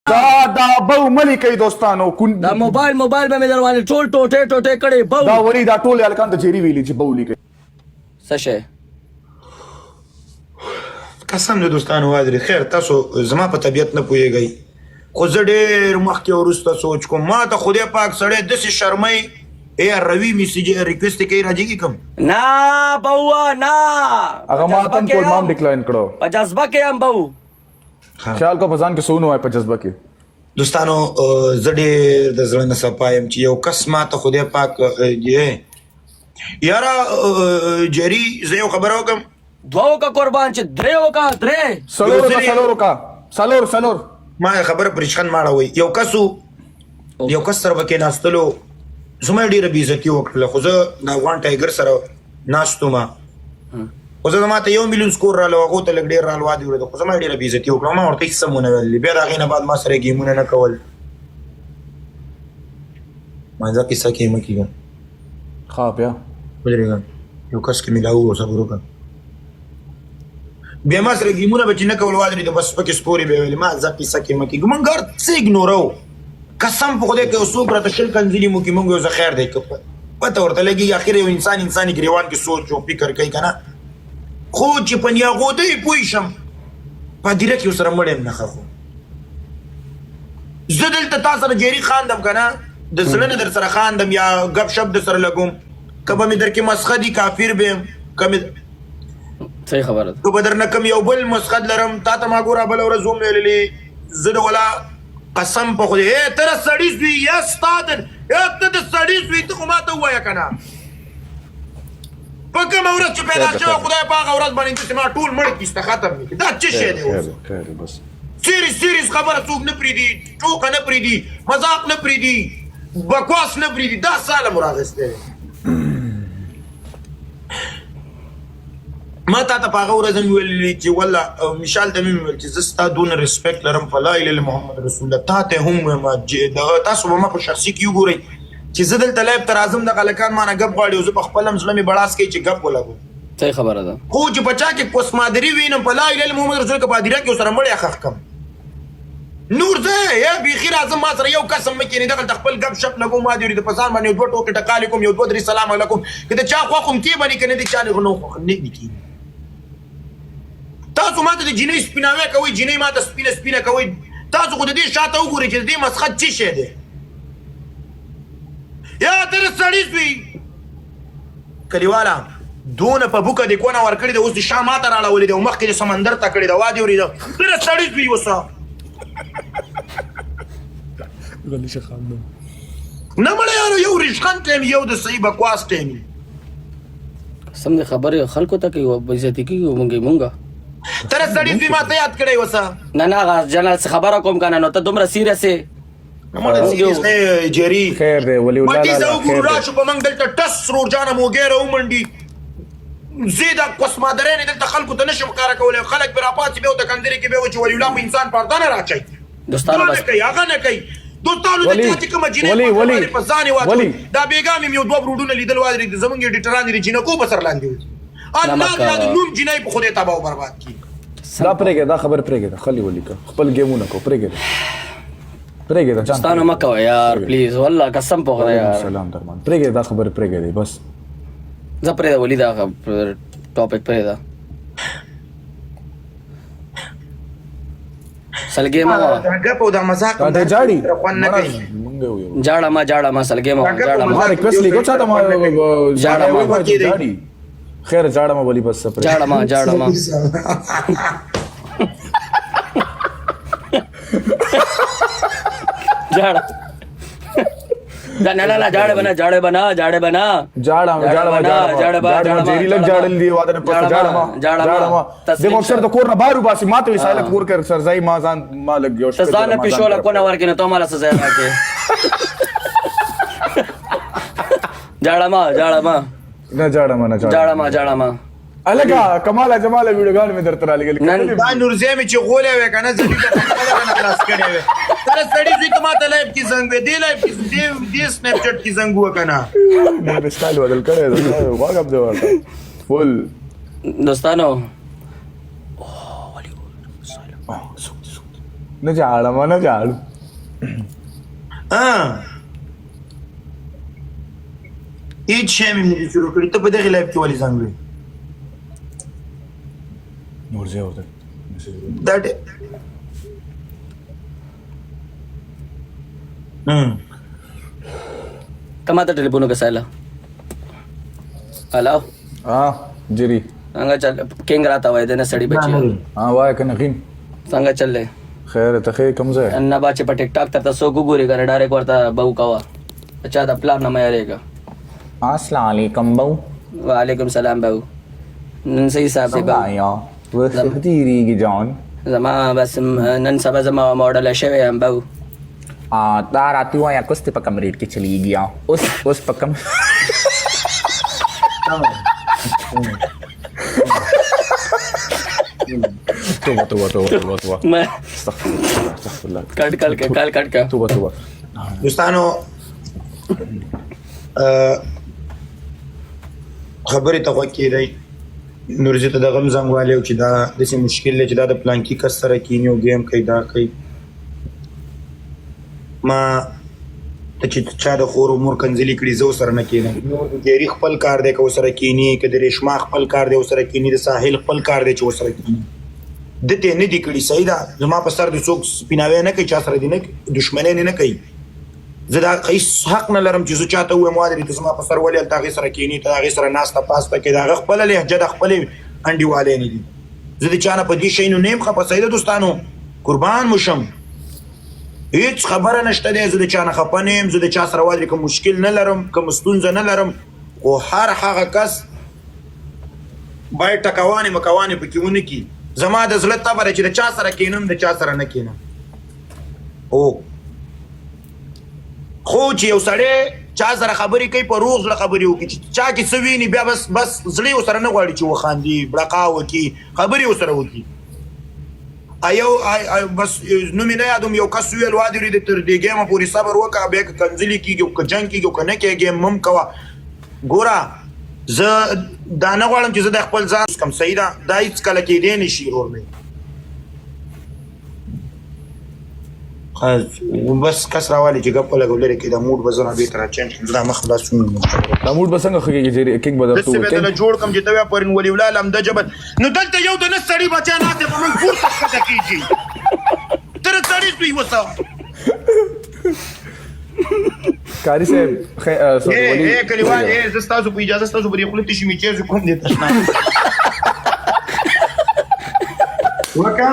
دا بو ملي کوي دوستانو دا موبایل به مې دروانې ټول ټوټې کړې بو دا ولی دا ټول الکان ته جری ویلي چې بو لیکي څه شی قسم دې دوستانو حاضر خیر تاسو زما په طبیعت نه پوهیږئ خو زه ډېر مخکې وروسته سوچ کوم ما ته خدای پاک سړی داسې شرمۍ روي میسیج ریکویسټ کوي راځي کوم نه بوا نه هغه ما تم ټول مام ډیکلاین کړو په جذبه کې هم بو خیال کو پزان کې سونو وای په جذبه کې دوستانو زه ډېر د زړه نه صفایم چې یو کس ما ته خدای پاک یاره جری زه یو خبره وکړم دوه کا قربان چې درې وکا درې سلور ما خبره پرېشخند ماړه یو کسو یو کس سره به کېناستلو زما ډېره بېعزتي وکړله خو زه د افغان ټایګر سره ناست وم خو زه ما ته 1 ملیون سکور راله هغو ته لږ ډېر رالوا دي ورته خو زما ډېره بېعزتي وکړه ما ورته هېڅ هم ونه ویل بیا د هغې نه بعد ما سره ګیمونه نه کول مانځه کیسه کې مه کېږه ښه بیا ودرېږه یو کس کې ملاو و صبر وکړه بیا ما سره ګیمونه به چې نه کول وادرېده بس پکې سپورې به ویلې ما ځه کیسه کې مه کېږه مونږ هر څه اګنورو قسم په خدای که یو څوک راته شل کنځلي مو کې مونږ یو څه خیر دی که پته ورته لګېږي اخر یو انساني ګریوان کې سوچ او فکر کوي که نه خو چې په نیاغودۍ پوه شم په هدیره کې ورسره مړ یم نه ښه خو زه دلته تا سره جیري خاندم که نه د زړه نه در سره خاندم یا ګپ شپ در سره لګوم که به مې در کې مسخه دي کافر به یم صحیح خبره ده که به در نه کوم یو بل مسخد لرم تا ته ما ګوره بله ورځ ومویللې زه د ولا قسم په خدای ته د سړي زوی یا ستا ته د سړي زوی ته خو ما ته ووایه که نه په کومه ورځ چې پیدا شوی خدای په هغه ورځ باندې داسې ما ټول مړ کړي سته ختم مې کړي دا څه شی دی اوس سیریس خبره څوک نه پرېږدي ټوکه نه پرېږدي مذاق نه پرېږدي بکواس نه پرېږدي دا څه له مو راغستی دی ما تا ته په هغه ورځ هم ویلي چې والله مثال ته مې ویل چې زه ستا دونه رسپیکټ لرم په لا اله محمد رسول الله تا ته هم وایم تاسو به ما په شخصي کې وګورئ چې زه دلته لایب ته راځم دغه هلکان مانه ګپ غواړي او زه په خپل هم زړه مې بړاس کوي چې ګپ ولګو صحیح خبره ده خو چې په چا کې کوسمادري وینم په لا اله محمد رسول که په هدیره کې ورسره مړی ښخ کړم نور زه یا بیخي راځم ما سره یو قسم مه کښېني دغلته خپل ګپ شپ لګوم ما دې ورېده په ځان باندې یو دوه ټوکې ټکالې کوم یو دوه درې سلام علیکم که د چا خوښ هم کې باندې که نه د چا نه خوښ نه کېږي تاسو ما ته د جینۍ سپیناوی کوئ جینۍ ما ته سپینه کوئ تاسو خو د دې شاته وګورئ چې د دې مسخد څه شی دی یا ته د سړي زوی کلیواله دونه په بوکه دې کونه ورکړې ده اوس د شا ما ته راړولې ده او مخکې دې سمندر ته کړې ده وادې ورېده ته د سړي زوی اوسه نه مړه یارو یو ریشخند ټایم یو د صحیح بکواس ټایم سم د خبرې خلکو ته کوي عزت کوي مونږه تر سړي زوی ما ته یاد کړی وسه نه جنرال څه خبره کوم کنه نو ته دومره سیریس یې مړه سیریس نه جری خیر دی ولی الله مټي زه وګورو راشو په موږ دلته ټس روړ جانه موګیره ومنډي زه دا کوسمادرې دلته خلکو ته نشم ښکاره کولی خلک به راپاڅي بیا ورته کندرې کې بیا و چې ولي الله په انسان پرده نه راچوي دوستانو دا نه کوي هغه نه کوي دوستانو د چا چې کومه جینۍ په ځان یې واچوي دا بېګا مې یو دوه بروډونه لیدل وادرېدي زموږ ایډیټران دي د جینکو په سر لاندې وځي الله د نوم جینۍ په خدای تباه او برباد کړي دا پرېږده دا خبر پرېږده خلي ولیکه خپل ګیمونه کو پرېږده دوستانو مه کوه یار پلیز والله قسم په خدای یار سلام درمان پرېږده دا خبر پرېږدې بس زه پرېږده ولي دا ټاپک پرېږده سلګې مه وه ګپ او دا مذاق دا جاړي خوند نه کوي جاړه ما سلګې مه ما ریکویسټ لیکو چاته ما جاړي خیر جاړه ما ولی بس سپره جاړه ما جاړه نه جاړه بنا جیری لګ جاړل دی واده نه پس جاړه ما دغه اکثر د کور نه بارو باسي ماته وساله کور کر سرځای ما ځان ما لګ یو ته ځان په شوله کو نه ورکینه ته مال سزا راکې جاړه ما نه جاړه ما الګه کمال جمال ویډیوګان می درته را لګل دا نورزه می چې غولې وې کنه ځکه ته خلاص کړې وې تر سړی زوی ته ماته لایف کې زنګ وې دی لایف کې دی سنیپ چټ کې زنګ وکنه مې سټایل بدل کړی دا واګب دی ورته فل دوستانو نه جاړم نه جاړو هیڅ شی مې نه دي شروع کړي ته په دغې لایف کې ولې زنګ وې نور ځای ورته دا Kama ta telepono ka sala. Hello. جری څنګه چل کینګ راته وای د نه سړی بچي وای کنه غیم څنګه چلې خیر ته خې کوم ځای ان باچ په ټیک ټاک ته سو ګوري کنه ډایرک ورته بو کوا اچھا دا پلان نه مې رېګا السلام علیکم بو وعلیکم سلام بو نن صحیح صاحب دی با یا وسختیریږي جان زما بس نن سبا زما ماډل شوی ام بو دا راتي وایا کوسته په کم ریټ کې چلیږي اوس په کم توبه استغفر الله کټ کا توبه دوستانو خبرې ته غوږ کېدئ نورزي ته د غم زنګ والی چې دا داسې مشکل دی چې دا د پلانکي کس سره کینی او ګیم کوي دا کوي ما ته چې چا د خور امور کنځلي کړي زه ورسره نه کېنم نور د ګیري خپل کار دی که ورسره کیني که د ریشما خپل کار دی ورسره کیني د ساحل خپل کار دی چې ورسره کیني ده ته نه دي کړي صحیح ده زما په سر د څوک سپیناوی نه کوي چا سره دي نه دشمنۍ نه کوي زه دا هیڅ حق نه لرم چې زه چاته ووایم والدې ته زما په سر ولې هلته هغې سره کیني ته هغې سره ناسته پاسته کوي د هغه خپله لهجه ده خپلې انډیوالۍ نه دي زه د چا نه په دې شیانو نه یم خفه صحیح ده دوستانو قربان مو شم هیڅ خبره نشته دی زه د چا نه خفه نه یم زه د چا سره والدې که مشکل نه لرم که ستونزه نه لرم خو هر هغه کس باید ټکوانې مکوانې پکې ونه کړي زما د زړه تبه ده چې د چا سره کینم د چا سره نه کینم خو چې یو سړی چا سره خبرې کوي په روغ زړه خبرې وکړي چې چا کې څه ویني بیا بس زړه یې ورسره نه غواړي چې وخاندي بړقا وکړي خبرې ورسره وکړي بس نوم یې نه یادوم یو کس ویل وادرې د تر دې ګیمه پورې صبر وکړه بیا که کنځلې کېږي او که جنګ کېږي او که نه کېږي ګیم هم کوه ګوره زه دا نه غواړم چې زه د خپل ځان کم صحیح ده دا هېڅ کله کېدی نه شي ورور مې بس کس راوالی چې ګپ ولګو لرې کې دا موډ به زه نه بېرته راچینج کړم زه دا مخ خلاصون دا موډ به څنګه ښه کېږي چې کینګ به درته داسې به درله جوړ کړم چې ته وایې پرین ولي ولاړ همده جبل نو دلته یو د نه سړي بچی ناست دی په موږ پورته ښکته کېږي ته د سړي زوی اوسه کاري صاحب کلیوال زه ستاسو په اجازه ستاسو په دې خولې تشي مې چیرې کوم دې تشنه وکړه